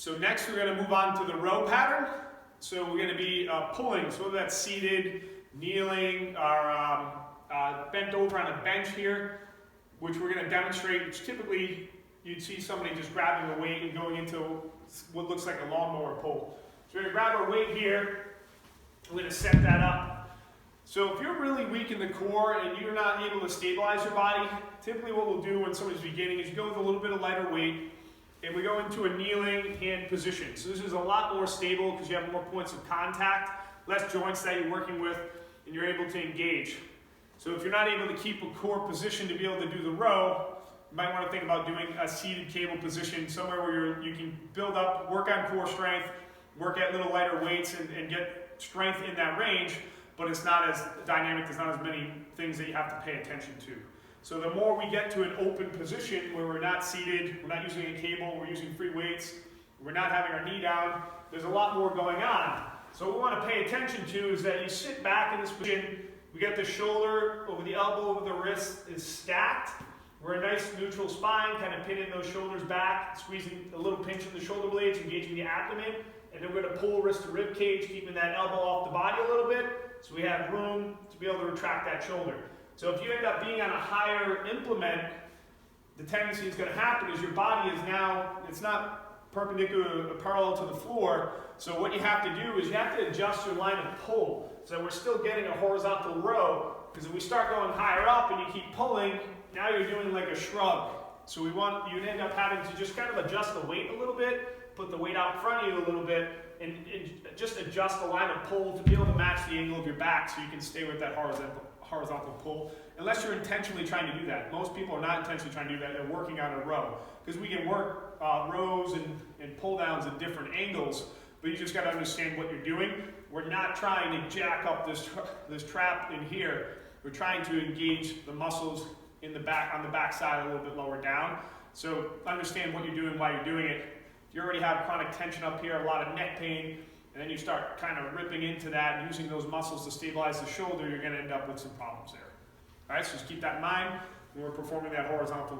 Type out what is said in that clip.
So next we're going to move on to the row pattern. So we're going to be pulling, so whether that's seated, kneeling, or bent over on a bench here, which we're going to demonstrate, which typically you'd see somebody just grabbing a weight and going into what looks like a lawnmower pull. So we're going to grab our weight here, we're going to set that up. So if you're really weak in the core and you're not able to stabilize your body, typically what we'll do when somebody's beginning is you go with a little bit of lighter weight, and we go into a kneeling hand position. So this is a lot more stable because you have more points of contact, less joints that you're working with, and you're able to engage. So if you're not able to keep a core position to be able to do the row, you might want to think about doing a seated cable position somewhere where you can build up, work on core strength, work at little lighter weights, and get strength in that range, but it's not as dynamic, there's not as many things that you have to pay attention to. So the more we get to an open position where we're not seated, we're not using a cable, we're using free weights, we're not having our knee down, there's a lot more going on. So what we want to pay attention to is that you sit back in this position, we get the shoulder over the elbow, over the wrist is stacked. We're a nice neutral spine, kind of pinning those shoulders back, squeezing a little pinch in the shoulder blades, engaging the abdomen, and then we're going to pull wrist to rib cage, keeping that elbow off the body a little bit, so we have room to be able to retract that shoulder. So if you end up being on a higher implement, the tendency is going to happen is your body is now, it's not perpendicular or parallel to the floor, so what you have to do is you have to adjust your line of pull so that we're still getting a horizontal row, because if we start going higher up and you keep pulling, now you're doing like a shrug. So you'd end up having to just kind of adjust the weight a little bit, put the weight out in front of you a little bit, and just adjust the line of pull to be able to match the angle of your back so you can stay with that horizontal pull, unless you're intentionally trying to do that. Most people are not intentionally trying to do that, they're working on a row. Because we can work rows and pull downs at different angles, but you just got to understand what you're doing. We're not trying to jack up this trap in here. We're trying to engage the muscles in the back, on the back side a little bit lower down. So understand what you're doing while you're doing it. If you already have chronic tension up here, a lot of neck pain, and then you start kind of ripping into that and using those muscles to stabilize the shoulder, you're going to end up with some problems there. All right, so just keep that in mind when we're performing that horizontal row.